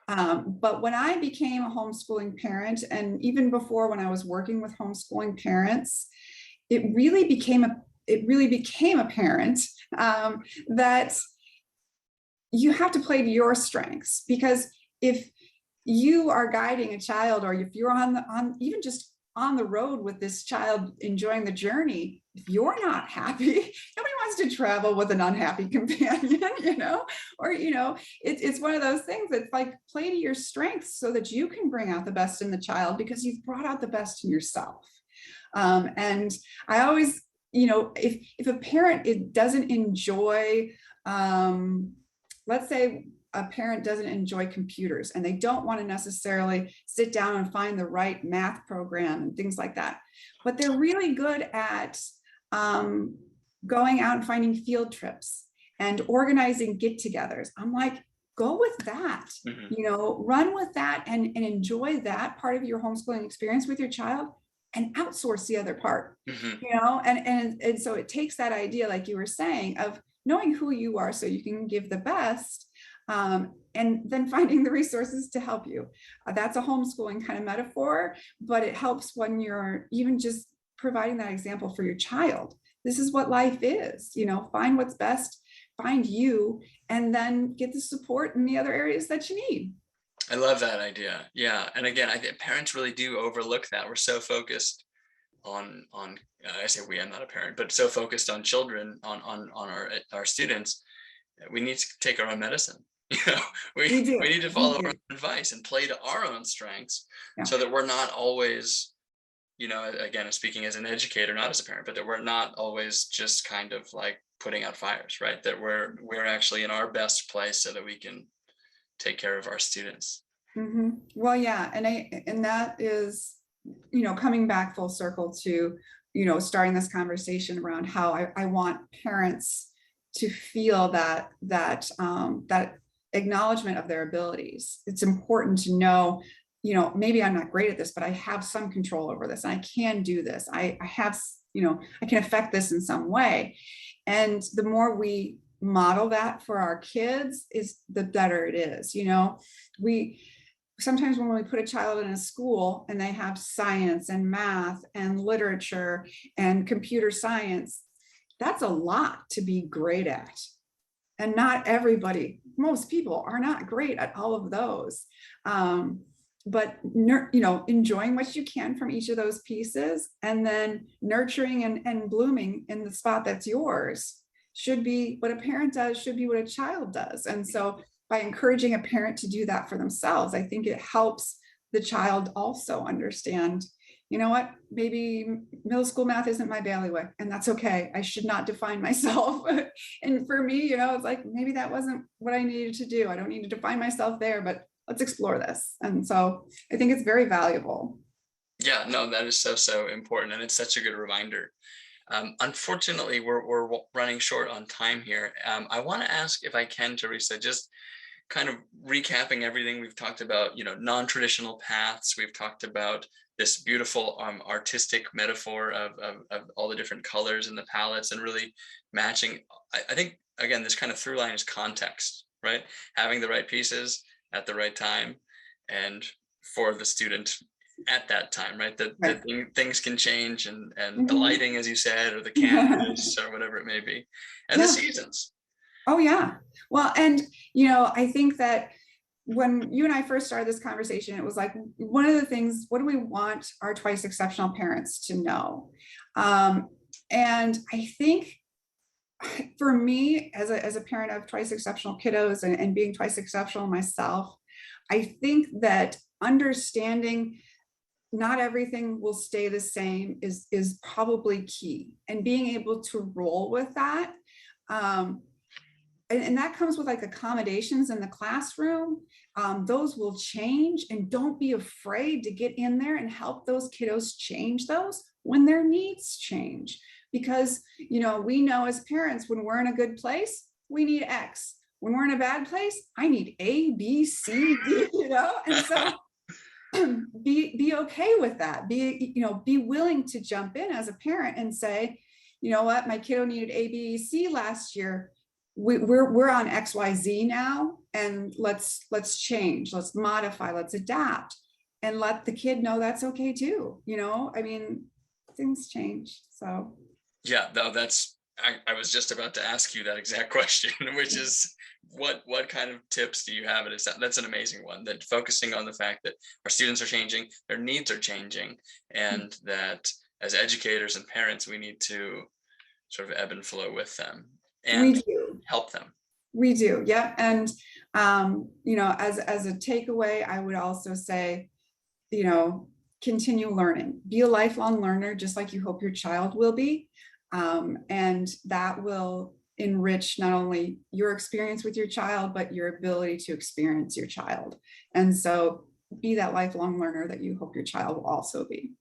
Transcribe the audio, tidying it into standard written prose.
But when I became a homeschooling parent, and even before when I was working with homeschooling parents, it really became apparent that you have to play to your strengths, because if you are guiding a child, or if you're on even just on the road with this child enjoying the journey, if you're not happy, nobody wants to travel with an unhappy companion, or it's one of those things that's like, play to your strengths so that you can bring out the best in the child, because you've brought out the best in yourself. And I always, if a parent doesn't enjoy, let's say a parent doesn't enjoy computers and they don't want to necessarily sit down and find the right math program and things like that, but they're really good at going out and finding field trips and organizing get-togethers. I'm like, go with that, run with that, and enjoy that part of your homeschooling experience with your child, and outsource the other part. And so it takes that idea, like you were saying, of knowing who you are so you can give the best, and then finding the resources to help you. That's a homeschooling kind of metaphor, but it helps when you're even just providing that example for your child. This is what life is, find what's best, find you, and then get the support in the other areas that you need. I love that idea. Yeah. And again, I think parents really do overlook that. We're so focused on I say we, I'm not a parent, but so focused on children, on our students. We need to take our own medicine. We need to follow our own advice and play to our own strengths, so that we're not always, again, speaking as an educator, not as a parent, but that we're not always just kind of like putting out fires, right? That we're actually in our best place so that we can take care of our students. Mm-hmm. Well, yeah. And that is, coming back full circle to, starting this conversation around how I want parents to feel that acknowledgement of their abilities. It's important to know, maybe I'm not great at this, but I have some control over this. And I can do this. I have, I can affect this in some way. And the more we model that for our kids, is the better it is. We sometimes, when we put a child in a school and they have science and math and literature and computer science, that's a lot to be great at. And not everybody, most people are not great at all of those. But enjoying what you can from each of those pieces, and then nurturing and blooming in the spot that's yours, should be what a parent does, should be what a child does. And so by encouraging a parent to do that for themselves, I think it helps the child also understand, what, maybe middle school math isn't my bailiwick, and that's okay. I should not define myself. And for me, it's like, maybe that wasn't what I needed to do. I don't need to define myself there, but let's explore this. And so I think it's very valuable. Yeah, no, that is so important. And it's such a good reminder. Unfortunately, we're running short on time here. I want to ask, if I can, Teresa, just kind of recapping everything we've talked about, non-traditional paths. We've talked about this beautiful artistic metaphor of all the different colors and the palettes, and really matching. I think, again, this kind of through line is context, right? Having the right pieces at the right time, and for the student at that time, right? That things can change, and the lighting, as you said, or the canvas, or whatever it may be, and the seasons. Oh, yeah. Well, and, I think that when you and I first started this conversation, it was like, one of the things, what do we want our twice exceptional parents to know? And I think for me, as a parent of twice exceptional kiddos, and being twice exceptional myself, I think that understanding not everything will stay the same is probably key, and being able to roll with that. And that comes with like accommodations in the classroom. Those will change, and don't be afraid to get in there and help those kiddos change those when their needs change. Because, we know as parents, when we're in a good place, we need X. When we're in a bad place, I need A, B, C, D, and so be okay with that. Be willing to jump in as a parent and say, you know what, my kiddo needed A, B, C last year. We're on XYZ now, and let's change, let's modify, let's adapt, and let the kid know that's okay too. I mean, things change. So Yeah, no, I was just about to ask you that exact question, which is what kind of tips do you have? And that's an amazing one, that focusing on the fact that our students are changing, their needs are changing, and that as educators and parents, we need to sort of ebb and flow with them we and do. help them. We do, yeah. And as a takeaway, I would also say, continue learning. Be a lifelong learner, just like you hope your child will be. And that will enrich not only your experience with your child, but your ability to experience your child. And so be that lifelong learner that you hope your child will also be.